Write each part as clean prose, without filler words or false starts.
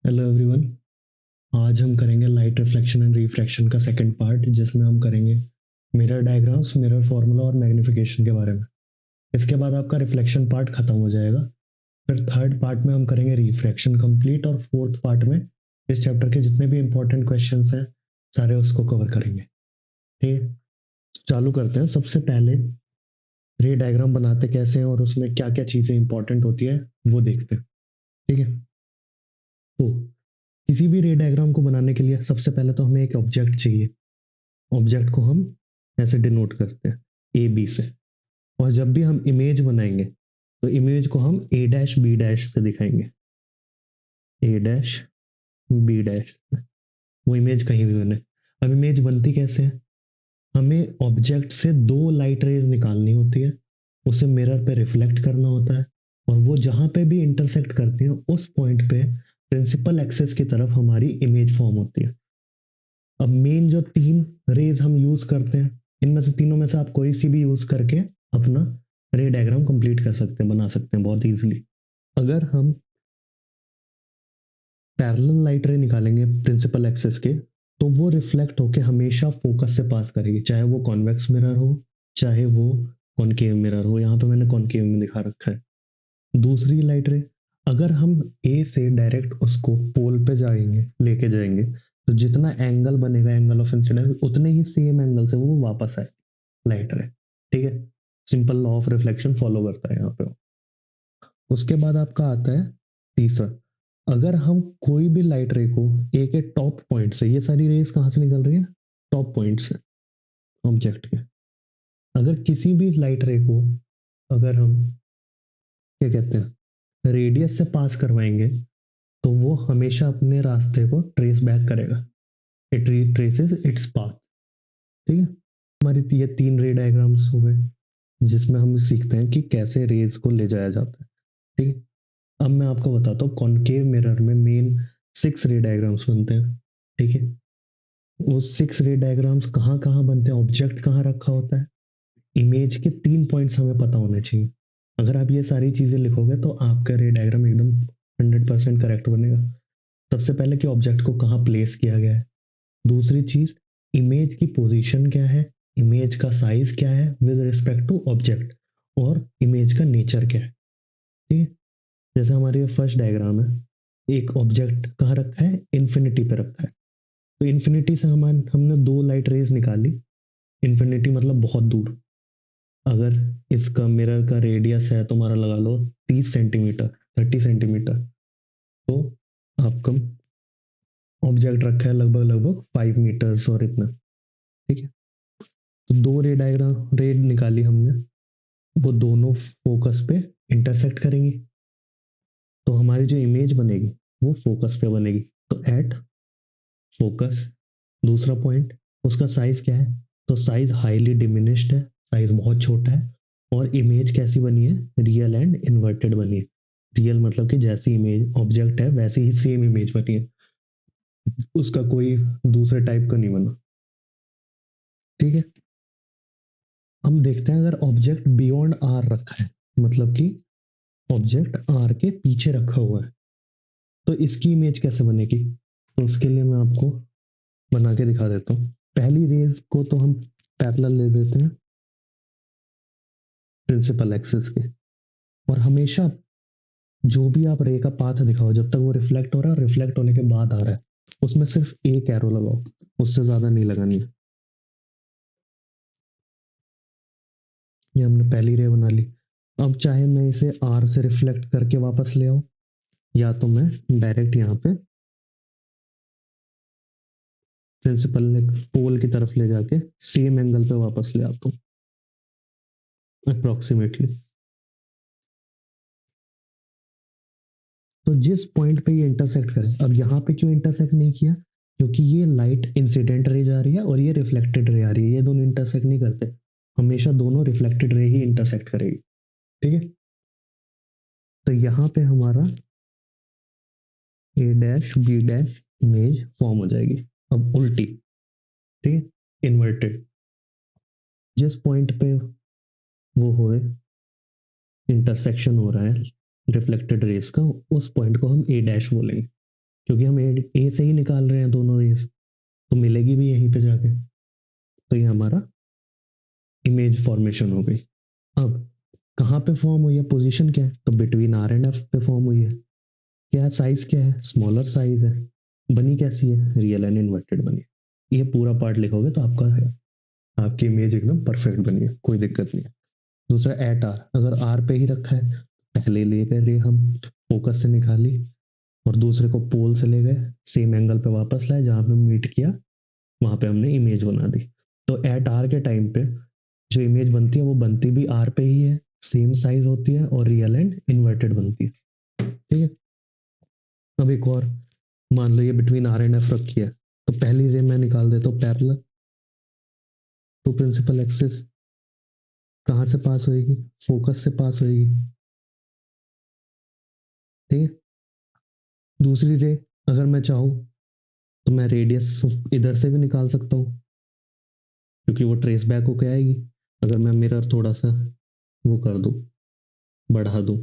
Hello everyone. आज हम करेंगे लाइट रिफ्लेक्शन एंड रिफ्रैक्शन का सेकंड पार्ट, जिसमें हम करेंगे मिरर डायग्राम्स, मिरर फार्मूला और मैग्नीफिकेशन के बारे में। इसके बाद आपका रिफ्लेक्शन पार्ट खत्म हो जाएगा। फिर थर्ड पार्ट में हम करेंगे रिफ्रैक्शन कंप्लीट, और फोर्थ पार्ट में इस चैप्टर के जितने भी इंपॉर्टेंट क्वेश्चंस हैं सारे उसको कवर करेंगे। ठीक है, चालू करते हैं। सबसे पहले रे डायग्राम बनाते कैसे हैं और उसमें क्या क्या चीज़ें इंपॉर्टेंट होती है वो देखते हैं। ठीक है, तो किसी भी रे डायग्राम को बनाने के लिए सबसे पहले तो हमें एक ऑब्जेक्ट चाहिए। ऑब्जेक्ट को हम ऐसे डिनोट करते हैं ए बी से। और जब भी हम इमेज बनाएंगे तो इमेज को हम ए डैश बी डैश से दिखाएंगे। ए डैश बी डैश, वो इमेज कहीं भी बने। अब इमेज बनती कैसे है? हमें ऑब्जेक्ट से दो लाइट रेज निकालनी होती है, उसे मिरर पे रिफ्लेक्ट करना होता है, और वो जहां पे भी इंटरसेक्ट करती है उस पॉइंट पे प्रिंसिपल एक्सेस की तरफ हमारी इमेज फॉर्म होती है। अब मेन जो तीन रेज हम यूज करते हैं, इनमें से तीनों में से आप कोई सी भी यूज करके अपना रे डायग्राम कंप्लीट कर सकते हैं, बना सकते हैं बहुत इजीली। अगर हम पैरेलल लाइट रे निकालेंगे प्रिंसिपल एक्सेस के, तो वो रिफ्लेक्ट होके हमेशा फोकस से पास करेगी, चाहे वो कॉन्वेक्स मिरर हो चाहे वो कॉनकेव मिरर हो। यहाँ पे मैंने कॉनकेव में दिखा रखा है। दूसरी लाइट रे, अगर हम ए से डायरेक्ट उसको पोल पे जाएंगे, लेके जाएंगे, तो जितना एंगल बनेगा एंगल ऑफ इंसिडेंस, उतने ही सेम एंगल से वो वापस आए लाइट रे। ठीक है, simple law of reflection follow करता है यहाँ पे। उसके बाद आपका आता है तीसरा, अगर हम कोई भी लाइट रे को ए के टॉप पॉइंट से, ये सारी रेस कहाँ से निकल रही है? टॉप पॉइंट से ऑब्जेक्ट के। अगर किसी भी लाइट रे को अगर हम क्या कहते हैं रेडियस से पास करवाएंगे, तो वो हमेशा अपने रास्ते को ट्रेस बैक करेगा। It traces its path. ठीक है, हमारी ये तीन रे डायग्राम्स हो गए जिसमें हम सीखते हैं कि कैसे रेज को ले जाया जाता है। ठीक है, अब मैं आपको बताता हूँ कॉनकेव मिरर में मेन 6 रे डायग्राम्स बनते हैं। ठीक है, वो 6 रे डायग्राम्स कहाँ कहाँ बनते हैं, ऑब्जेक्ट कहाँ रखा होता है, इमेज के 3 पॉइंट्स हमें पता होने चाहिए। अगर आप ये सारी चीजें लिखोगे तो आपका रे डायग्राम एकदम 100% करेक्ट बनेगा। सबसे पहले कि ऑब्जेक्ट को कहाँ प्लेस किया गया है। दूसरी चीज, इमेज की पोजीशन क्या है, इमेज का साइज क्या है विद रिस्पेक्ट टू ऑब्जेक्ट, और इमेज का नेचर क्या है। ठीक है, जैसे हमारी फर्स्ट डायग्राम है, एक ऑब्जेक्ट कहाँ रखा है, इन्फिनिटी पे रखा है। तो इन्फिनिटी से हमने दो लाइट रेज निकाली। इन्फिनिटी मतलब बहुत दूर। अगर इसका मिरर का रेडियस है तुम्हारा, लगा लो 30 सेंटीमीटर, 30 सेंटीमीटर, तो आपका ऑब्जेक्ट रखा है लगभग लगभग 5 मीटर्स और इतना। ठीक है, तो दो रे डायग्राम रे निकाली हमने, वो दोनों फोकस पे इंटरसेक्ट करेंगी, तो हमारी जो इमेज बनेगी वो फोकस पे बनेगी। तो एट फोकस, दूसरा पॉइंट, उसका साइज क्या है, तो साइज हाईली डिमिनिश्ड है, साइज बहुत छोटा है। और इमेज कैसी बनी है, रियल एंड इन्वर्टेड बनी है। रियल मतलब कि जैसी इमेज ऑब्जेक्ट है वैसी ही सेम इमेज बनी है, उसका कोई दूसरे टाइप का नहीं बना। ठीक है, हम देखते हैं अगर ऑब्जेक्ट बियॉन्ड आर रखा है, मतलब कि ऑब्जेक्ट आर के पीछे रखा हुआ है, तो इसकी इमेज कैसे बनेगी। तो उसके लिए मैं आपको बना के दिखा देता हूँ। पहली रेज को तो हम पैरेलल ले देते हैं प्रिंसिपल एक्सिस के, और हमेशा जो भी आप रे का पाथ दिखाओ, जब तक वो रिफ्लेक्ट हो रहा है, रिफ्लेक्ट होने के बाद आ रहा है, उसमें सिर्फ एक एरो लगाओ, उससे ज्यादा नहीं लगानी है। ये हमने पहली रे बना ली। अब चाहे मैं इसे आर से रिफ्लेक्ट करके वापस ले आऊं, या तो मैं डायरेक्ट यहाँ पे प्रिंसिपल पोल की तरफ ले जाके सेम एंगल पे वापस ले आता हूँ अप्रोक्सीमेटली। तो जिस पॉइंट पे ये इंटरसेक्ट करे, अब यहाँ पे क्यों इंटरसेक्ट नहीं किया, क्योंकि ये लाइट इंसिडेंट रे जा रही है और ये रिफ्लेक्टेड रे आ रही है, ये दोनों इंटरसेक्ट नहीं करते। हमेशा दोनों रिफ्लेक्टेड रे ही इंटरसेक्ट करेगी। ठीक है, तो यहाँ पे हमारा A dash B dash image form हो जाएगी। अब उल्टी, ठीक है, इन्वर्टेड, जिस पॉइंट पे वो हो इंटरसेक्शन हो रहा है रिफ्लेक्टेड रेस का, उस पॉइंट को हम ए डैश बोलेंगे। क्योंकि हम ए से ही निकाल रहे हैं दोनों रेस, तो मिलेगी भी यहीं पे जाके। तो ये हमारा इमेज फॉर्मेशन हो गई। अब कहाँ पे फॉर्म हुई है, पोजीशन क्या है, तो बिटवीन आर एंड एफ पे फॉर्म हुई है। क्या साइज क्या है, स्मॉलर साइज है। बनी कैसी है, रियल एंड इन्वर्टेड बनी है। ये पूरा पार्ट लिखोगे तो आपकी इमेज एकदम परफेक्ट बनी है, कोई दिक्कत नहीं है। दूसरा एट आर, अगर आर पे ही रखा है, पहले ले गए रे हम, फोकस से निकाली, और दूसरे को पोल से ले गए, सेम एंगल पे वापस लाए, जहां पे मीट किया वहां पे हमने इमेज बना दी। तो एट आर के टाइम पे जो इमेज बनती है वो बनती भी आर पे ही है, सेम साइज होती है और रियल एंड इन्वर्टेड बनती है। ठीक है। अब एक और, मान लो ये बिटवीन आर एंड एफ रखी है, तो पहली रे मैं निकाल देता हूँ पैरेलल टू प्रिंसिपल एक्सिस। कहाँ से पास होएगी, फोकस से पास होएगी। ठीक है। दूसरी रे अगर मैं चाहूँ तो मैं रेडियस इधर से भी निकाल सकता हूँ, क्योंकि वो ट्रेस बैक होके आएगी। अगर मैं मिरर थोड़ा सा वो कर दूँ, बढ़ा दूँ,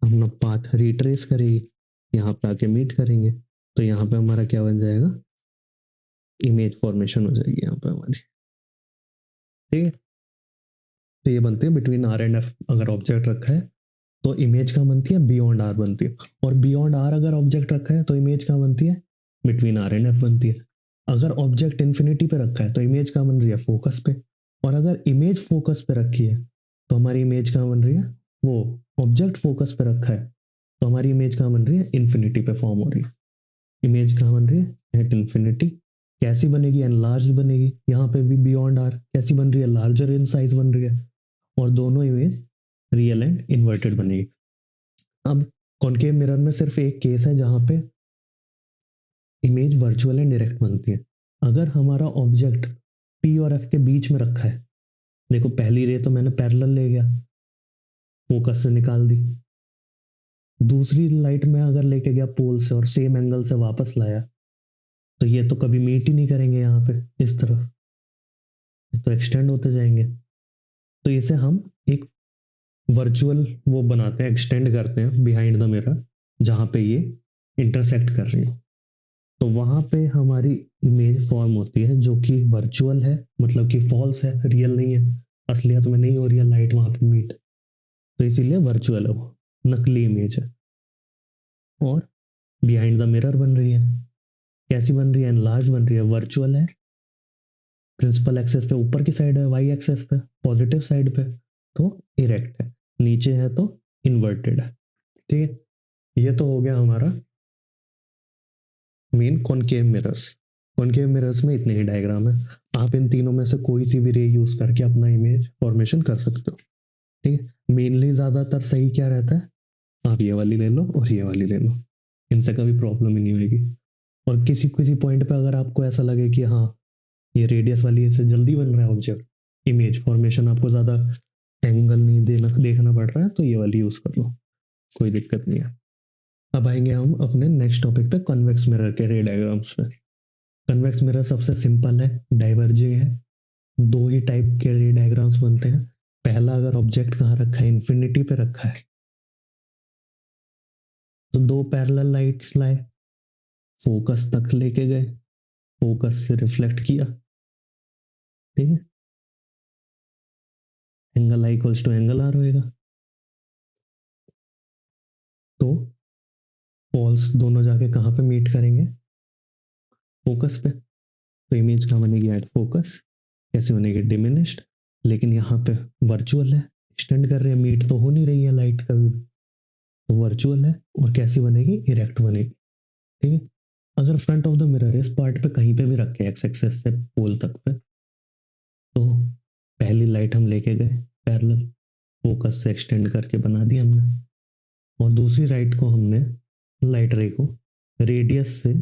हम पाथ रिट्रेस करेगी, यहाँ पे आके मीट करेंगे, तो यहाँ पे हमारा क्या बन जाएगा, इमेज फॉर्मेशन हो जाएगी यहाँ पे हमारी। ठीक है। तो ये बनती है बिटवीन आर एंड एफ, अगर ऑब्जेक्ट रखा है तो इमेज कहाँ बनती है, बियॉन्ड आर बनती है। और बियॉन्ड आर अगर ऑब्जेक्ट रखा है तो इमेज कहाँ बनती है, बिटवीन आर एंड एफ बनती है। अगर ऑब्जेक्ट इन्फिनिटी पे रखा है तो इमेज कहाँ बन रही है, फोकस पे। और अगर इमेज फोकस पे रखी है तो हमारी इमेज कहाँ बन रही है, वो ऑब्जेक्ट फोकस पे रखा है तो हमारी इमेज कहाँ बन रही है, इन्फिनिटी पे फॉर्म हो रही है। इमेज कहाँ बन रही है, एट इन्फिनिटी। कैसी बनेगी, एनलार्ज बनेगी। यहाँ पे भी बियॉन्ड आर कैसी बन रही है, लार्जर इन साइज बन रही है। और दोनों इमेज रियल एंड इन्वर्टेड बनेगी। अब कॉनकेव मिरर में सिर्फ एक केस है जहां पे इमेज वर्चुअल एंड डायरेक्ट बनती है। अगर हमारा ऑब्जेक्ट पी और एफ के बीच में रखा है, देखो पहली रे तो मैंने पैरेलल ले गया, फोकस से निकाल दी। दूसरी लाइट में अगर लेके गया पोल से और सेम एंगल से वापस लाया, तो ये तो कभी मीट ही नहीं करेंगे यहाँ पे इस तरफ, तो एक्सटेंड होते जाएंगे। तो इसे हम एक वर्चुअल वो बनाते हैं, एक्सटेंड करते हैं बिहाइंड द मिरर, जहां पे ये इंटरसेक्ट कर रही है। तो वहां पे हमारी इमेज फॉर्म होती है जो कि वर्चुअल है, मतलब कि फॉल्स है, रियल नहीं है, असलियत में नहीं हो रही है लाइट वहां पे मीट, तो इसीलिए वर्चुअल है, वो नकली इमेज है। और बिहाइंड द मिरर बन रही है, कैसी बन रही है, एनलार्ज बन रही है, वर्चुअल है, प्रिंसिपल एक्सेस पे ऊपर की साइड है, वाई एक्सेस पे पॉजिटिव साइड पे तो इरेक्ट है, नीचे है तो इन्वर्टेड है। ठीक है। ये तो हो गया हमारा main concave mirrors. Concave mirrors में इतने ही डायग्राम है। आप इन तीनों में से कोई सी भी रे यूज करके अपना इमेज फॉर्मेशन कर सकते हो। ठीक है। मेनली ज्यादातर सही क्या रहता है, आप ये वाली ले लो और ये वाली ले लो, इनसे कभी प्रॉब्लम ही नहीं होगी। और किसी किसी पॉइंट पे अगर आपको ऐसा लगे कि हाँ ये रेडियस वाली इससे जल्दी बन रहा है ऑब्जेक्ट, इमेज फॉर्मेशन आपको ज्यादा एंगल नहीं देना देखना पड़ रहा है, तो ये वाली यूज कर लो, कोई दिक्कत नहीं है। अब आएंगे हम अपने नेक्स्ट टॉपिक पे, कन्वेक्स मिरर के रे डायग्राम्स पे। कन्वेक्स मिरर सबसे सिंपल है, डाइवर्जिंग है। दो ही टाइप के रे डायग्राम्स बनते हैं। पहला, अगर ऑब्जेक्ट कहाँ रखा है, इन्फिनिटी पे रखा है, तो दो पैरेलल लाइट्स लाए, फोकस तक लेके गए, फोकस से रिफ्लेक्ट किया। ठीक है। Angle i equals to angle r होएगा। तो पॉल्स दोनों जाके कहाँ पे मीट करेंगे, फोकस पे। तो इमेज कहाँ बनेगी, एट फोकस। कैसे बनेगी, डिमिनिश्ड। लेकिन यहाँ पे वर्चुअल है, एक्सटेंड कर रहे हैं, मीट तो हो नहीं रही है लाइट कभी भी, तो वर्चुअल है। और कैसी बनेगी, इरेक्ट बनेगी। ठीक है। अगर फ्रंट ऑफ द मिरर इस पार्ट पे कहीं पे भी रखे, एक्स एक्सेस से पोल तक पे, तो पहली लाइट हम लेके गए पैरेलल, फोकस से एक्सटेंड करके बना दिया हमने। और दूसरी लाइट को हमने, लाइट रे को रेडियस से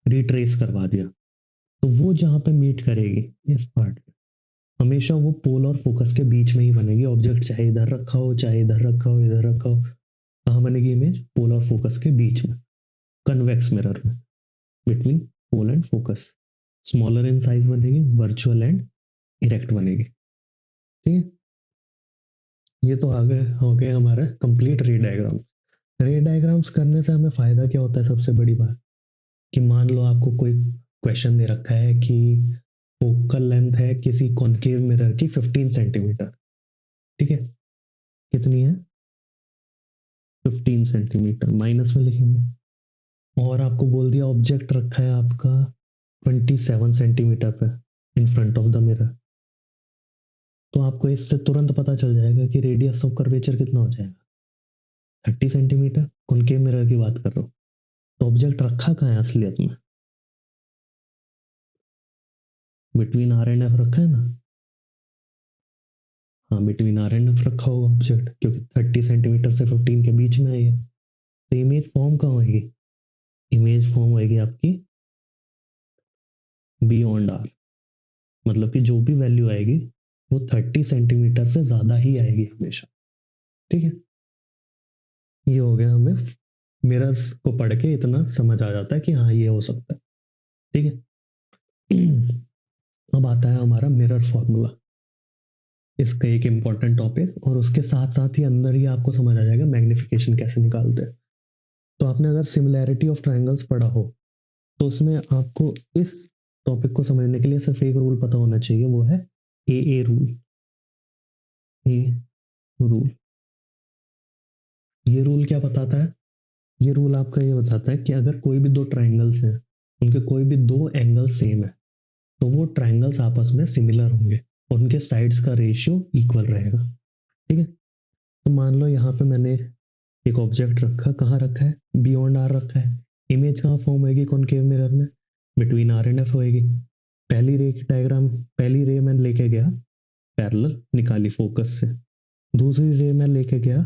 रिट्रेस करवा दिया। तो वो जहां पे मीट करेगी इस पार्ट पे, हमेशा वो पोल और फोकस के बीच में ही बनेगी। ऑब्जेक्ट चाहे इधर रखा हो, चाहे इधर रखा हो, इधर रखा हो, कहाँ बनेगी इमेज, पोल और फोकस के बीच में, कन्वेक्स मिरर में, between pole and focus. Smaller in size बनेगी, वर्चुअल एंड इरेक्ट बनेगी। ठीक है। ये तो आ गए हो गए हमारा कंप्लीट रे डायग्राम। रे डायग्राम्स करने से हमें फ़ायदा क्या होता है? सबसे बड़ी बात कि मान लो आपको कोई क्वेश्चन दे रखा है कि फोकल लेंथ है किसी कॉनकेव मिरर की 15 सेंटीमीटर, ठीक है? कितनी है? 15 सेंटीमीटर, माइनस में लिखेंगे। और आपको बोल दिया ऑब्जेक्ट रखा है आपका 27 सेंटीमीटर पे in front of the mirror, तो आपको इससे तुरंत पता चल जाएगा कि रेडियस ऑफ कर्वेचर कितना हो जाएगा, 30 सेंटीमीटर। कॉनकेव मिरर की बात कर रहा हूँ। तो ऑब्जेक्ट रखा कहाँ है असलियत में? बिटवीन आर एंड एफ रखा है ना? हाँ, बिटवीन आर एंड एफ रखा होगा ऑब्जेक्ट, क्योंकि 30 सेंटीमीटर से 15 के बीच में है ये। तो इमेज फॉर्म कहाँ होगी? इमेज फॉर्म होगी आपकी बियॉन्ड आर, मतलब कि जो भी वैल्यू आएगी वो 30 सेंटीमीटर से ज़्यादा ही आएगी हमेशा, ठीक है? ये हो गया, हमें मिरर्स को पढ़ के इतना समझ आ जाता है कि हाँ ये हो सकता है, ठीक है? अब आता है हमारा मिरर फॉर्मूला, इसका एक इम्पॉर्टेंट टॉपिक, और उसके साथ साथ ही अंदर ही आपको समझ आ जाएगा मैग्निफिकेशन कैसे निकालते हैं। तो आपने अगर सिमिलैरिटी ऑफ ट्राइंगल्स पढ़ा हो तो उसमें आपको इस टॉपिक को समझने के लिए सिर्फ एक रूल पता होना चाहिए, वो है ए रूल। ए रूल, ये रूल क्या बताता है? ये रूल आपका ये बताता है कि अगर कोई भी दो ट्राइंगल्स हैं, उनके कोई भी दो एंगल सेम है, तो वो ट्राइंगल्स आपस में सिमिलर होंगे और उनके साइड्स का रेशियो इक्वल रहेगा, ठीक है? तो मान लो यहाँ पे मैंने एक ऑब्जेक्ट रखा, कहाँ रखा है? बियॉन्ड आर रखा है। इमेज कहाँ फॉर्म होगी कॉनकेव मिरर में? बिटवीन आर एंड एफ होएगी। पहली रे की डायग्राम, पहली रे मैं लेके गया पैरेलल, निकाली फोकस से। दूसरी रे में लेके गया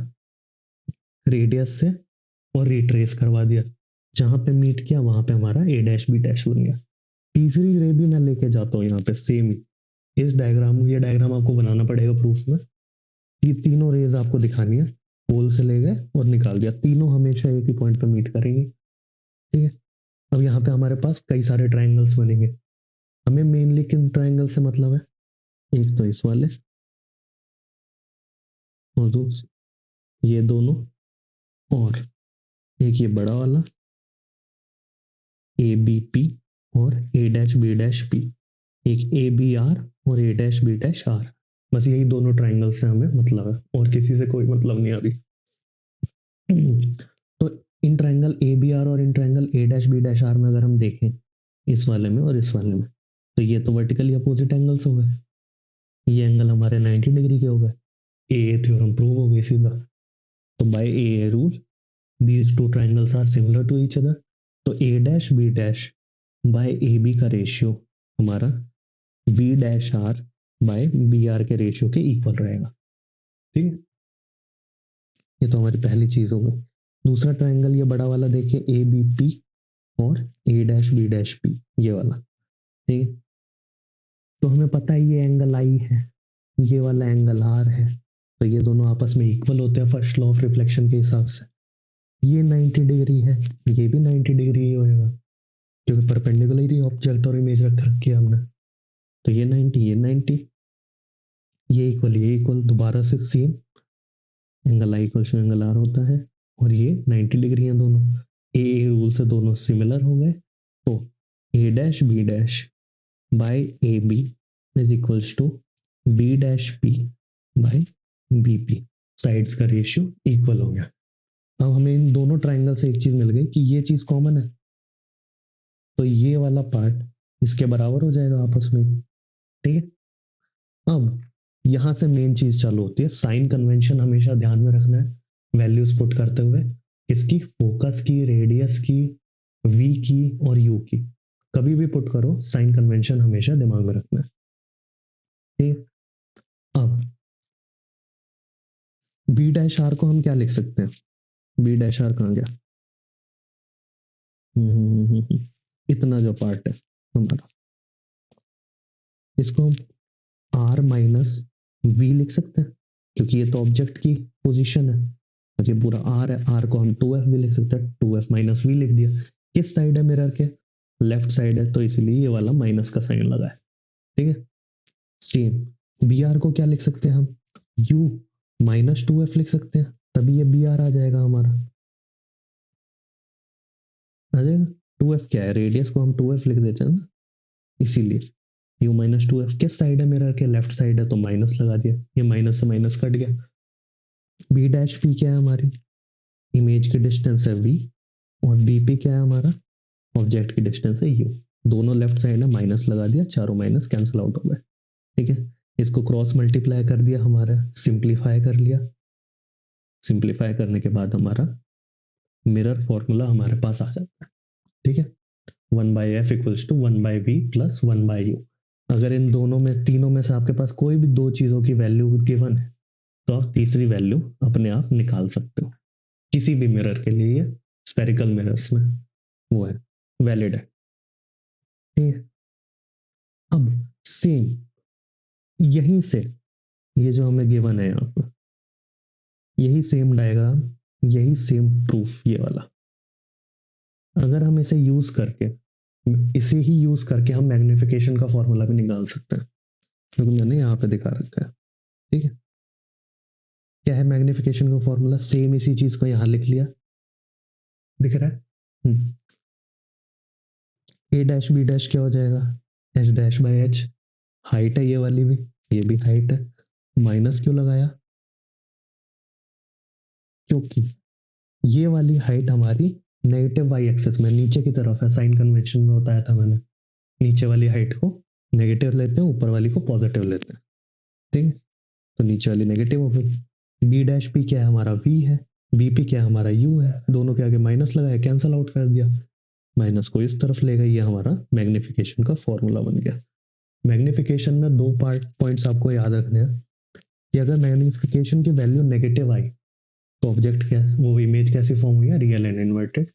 रेडियस से और रिट्रेस करवा दिया, जहां पे मीट किया वहां पे हमारा ए डैश बी डैश बन गया। तीसरी रे भी मैं लेके जाता हूँ यहाँ पे सेम ही, इस डायग्राम, ये डायग्राम आपको बनाना पड़ेगा प्रूफ में। ये तीनों रेज आपको दिखानी है, पोल से ले गए और निकाल दिया, तीनों हमेशा एक ही पॉइंट पे मीट करेंगे, ठीक है? अब यहाँ पे हमारे पास कई सारे ट्राइंगल्स बनेंगे। हमें मेनली किन ट्राइंगल से मतलब है? एक तो इस वाले, और दो ये दोनों, और एक ये बड़ा वाला ए बी पी, और ए डैश बी डैश पी, एक ए बी आर और ए डैश बी डैश आर। बस यही दोनों ट्राइंगल से हमें मतलब है, और किसी से कोई मतलब नहीं अभी। तो इन ट्राइंगल ए बी आर और इन triangle A dash B dash R में अगर हम देखें, इस वाले में और इस वाले में, तो ये तो वर्टिकली अपोजिट एंगल्स हो गए। ये एंगल हमारे 90 डिग्री के हो गए। ए थ्योरम प्रूव हो गई सीधा। तो by A rule these two triangles are similar to each other. तो A dash B dash by A B का रेशियो हमारा B dash R by B R के रेशियो के इक्वल रहेगा, ठीक है? ये तो हमारी पहली चीज हो गई। दूसरा ट्राइंगल ये बड़ा वाला देखिए, ए बी पी और ए डैश बी डैश पी, ये वाला, ठीक है? तो हमें पता है ये एंगल आई है, ये वाला एंगल आर है, तो ये दोनों आपस में इक्वल होते हैं फर्स्ट लॉ ऑफ रिफ्लेक्शन के हिसाब से। ये 90 डिग्री है, ये भी 90 डिग्री ही होएगा, क्योंकि परपेंडिकुलर ही ऑब्जेक्ट और इमेज रख रखी है हमने। तो ये 90, ये 90, ये इक्वल, दोबारा से same angle i equal to angle r होता है, और ये 90 डिग्री है दोनों। ए रूल से दोनों सिमिलर हो गए। तो A dash B dash by A B is equals to B dash P by B P, sides का रेशियो इक्वल हो गया। अब हमें इन दोनों ट्राइंगल से एक चीज मिल गई कि ये चीज कॉमन है, तो ये वाला पार्ट इसके बराबर हो जाएगा आपस में, ठीक है? अब यहां से मेन चीज चालू होती है, साइन कन्वेंशन हमेशा ध्यान में रखना है वैल्यूज पुट करते हुए। इसकी फोकस की, रेडियस की, वी की और यू की, कभी भी पुट करो साइन कन्वेंशन हमेशा दिमाग में रखना है, ठीक? अब बी डैश आर को हम क्या लिख सकते हैं? बी डैश आर कहाँ गया? इतना जो पार्ट है हमारा, इसको हम आर माइनस वी लिख सकते हैं, क्योंकि ये तो ऑब्जेक्ट की पोजीशन है, और ये पूरा आर है, आर को हम 2f भी लिख सकते हैं, 2f माइनस वी लिख दिया। किस साइड है मिरर के? लेफ्ट साइड है, तो इसलिए ये वाला माइनस का साइन लगा है, ठीक है? सेम बी आर को क्या लिख सकते हैं हम? यू -2f लिख सकते हैं, तभी ये br आ जाएगा हमारा। आ जाएगा। 2f क्या है, रेडियस को हम 2f लिख देते हैं ना, इसीलिए u-2f किस साइड है मिरर के, लेफ्ट साइड है, तो माइनस लगा दिया, ये माइनस से माइनस कट गया। b डैश p क्या है हमारी, इमेज की डिस्टेंस है v, और bp क्या है हमारा, ऑब्जेक्ट की डिस्टेंस है u। दोनों लेफ्ट साइड है, माइनस लगा दिया, चारों माइनस कैंसिल आउट हो गए। ठीक है, इसको क्रॉस मल्टीप्लाई कर दिया हमारा, सिंप्लीफाई कर लिया। सिंप्लीफाई करने के बाद हमारा मिरर फॉर्मूला हमारे पास आ जाता है। ठीक है, 1/f equals to 1/v plus 1/u। अगर इन दोनों में, तीनों में से आपके पास कोई भी दो चीजों की वैल्यू गिवन है, तो आप तीसरी वैल्यू अपने आप निकाल सकते हो। किसी भी मिरर के लिए ये स्पेरिकल मिरर्स में वो है, वैलिड है। ठीक है, अब सेम यहीं से, ये जो हमें गिवन है यहाँ पर, यही सेम डायग्राम, यही सेम प्रूफ ये वाला, अगर हम इसे यूज करके, इसे ही यूज करके हम मैग्निफिकेशन का फॉर्मूला भी निकाल सकते हैं, क्योंकि मैंने यहाँ पे दिखा रखा है। ठीक है, क्या है मैग्निफिकेशन का फॉर्मूला, सेम इसी चीज को यहाँ लिख लिया, दिख रहा है। ए डैश बी डैश क्या हो जाएगा, H dash by H, height है ये वाली भी, ये भी हाइट है। माइनस क्यों लगाया, क्योंकि ये वाली हाइट हमारी नेगेटिव वाई एक्सेस में नीचे की तरफ है, साइन कन्वेंशन में बताया था मैंने, नीचे वाली हाइट को नेगेटिव लेते हैं, ऊपर वाली को पॉजिटिव लेते हैं। ठीक है, तो नीचे वाली नेगेटिव हो गई। बी डैश पी क्या है हमारा, वी है, बी पी क्या है हमारा, यू है, दोनों के आगे माइनस लगाया, कैंसल आउट कर दिया, माइनस को इस तरफ ले गई, ये हमारा मैग्निफिकेशन का फॉर्मूला बन गया। मैग्निफिकेशन में दो पॉइंट्स आपको याद रखने हैं, कि अगर मैग्निफिकेशन की वैल्यू नेगेटिव आई, तो ऑब्जेक्ट क्या, वो इमेज कैसी फॉर्म हुई है, रियल एंड इन्वर्टेड।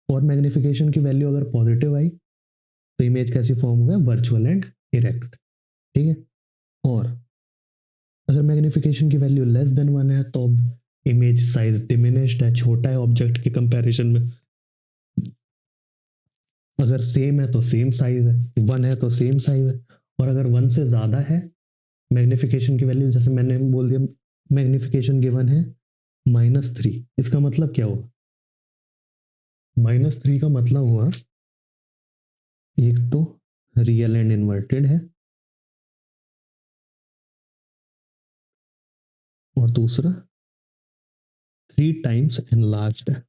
और मैग्निफिकेशन की वैल्यू अगर पॉजिटिव आई, तो इमेज कैसी फॉर्म हुआ है, वर्चुअल एंड इरेक्ट। ठीक है, और अगर मैग्निफिकेशन की वैल्यू लेस देन 1 है, तो इमेज साइज डिमिनिश्ड है, छोटा है ऑब्जेक्ट के कंपैरिजन में। अगर सेम है तो सेम साइज है, 1 है तो सेम साइज है, और अगर 1 से ज्यादा है मैग्निफिकेशन की वैल्यू, जैसे मैंने बोल दिया मैग्निफिकेशन गिवन है -3, इसका मतलब क्या हुआ, -3 का मतलब हुआ, एक तो रियल एंड इन्वर्टेड है, और दूसरा 3 टाइम्स एनलार्ज्ड है।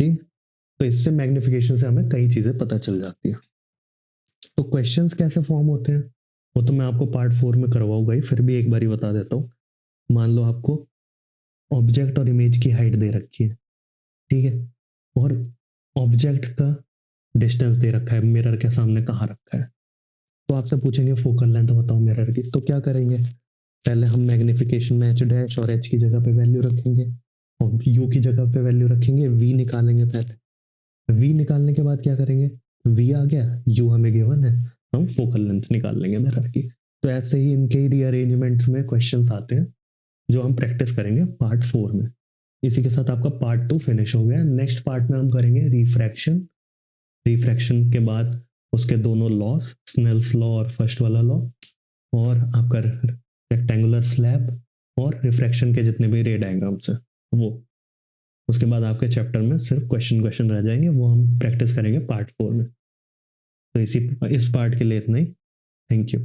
ठीक, तो इससे मैग्निफिकेशन से हमें कई चीजें पता चल जाती है। तो क्वेश्चंस कैसे फॉर्म होते हैं, वो तो मैं आपको पार्ट 4 में करवाऊंगा ही, फिर भी एक बार ही बता देता हूँ। मान लो आपको ऑब्जेक्ट और इमेज की हाइट दे रखी है, ठीक है, और ऑब्जेक्ट का डिस्टेंस दे रखा है, मिरर के सामने कहाँ रखा है, तो आपसे पूछेंगे फोकल लेंथ बताओ मिरर की, तो क्या करेंगे, पहले हम मैग्निफिकेशन में एच डैश और एच की जगह पे वैल्यू रखेंगे, और यू की जगह पे वैल्यू रखेंगे, वी निकालेंगे पहले, वी निकालने के बाद क्या करेंगे, वी आ गया, यू हमें गिवन है, हम फोकल लेंथ निकाल लेंगे मिरर की। तो ऐसे ही इनके रीअरेंजमेंट में क्वेश्चंस आते हैं, जो हम प्रैक्टिस करेंगे पार्ट 4 में। इसी के साथ आपका पार्ट 2 फिनिश हो गया। नेक्स्ट पार्ट में हम करेंगे रिफ्रैक्शन, रिफ्रैक्शन के बाद उसके दोनों लॉस, स्नेल्स लॉ और फर्स्ट वाला लॉ, और आपका रेक्टेंगुलर स्लैब, और रिफ्रैक्शन के जितने भी रे डायग्राम्स हैं वो। उसके बाद आपके चैप्टर में सिर्फ क्वेश्चन क्वेश्चन रह जाएंगे, वो हम प्रैक्टिस करेंगे पार्ट 4 में। तो इस पार्ट के लिए इतना ही। Thank you.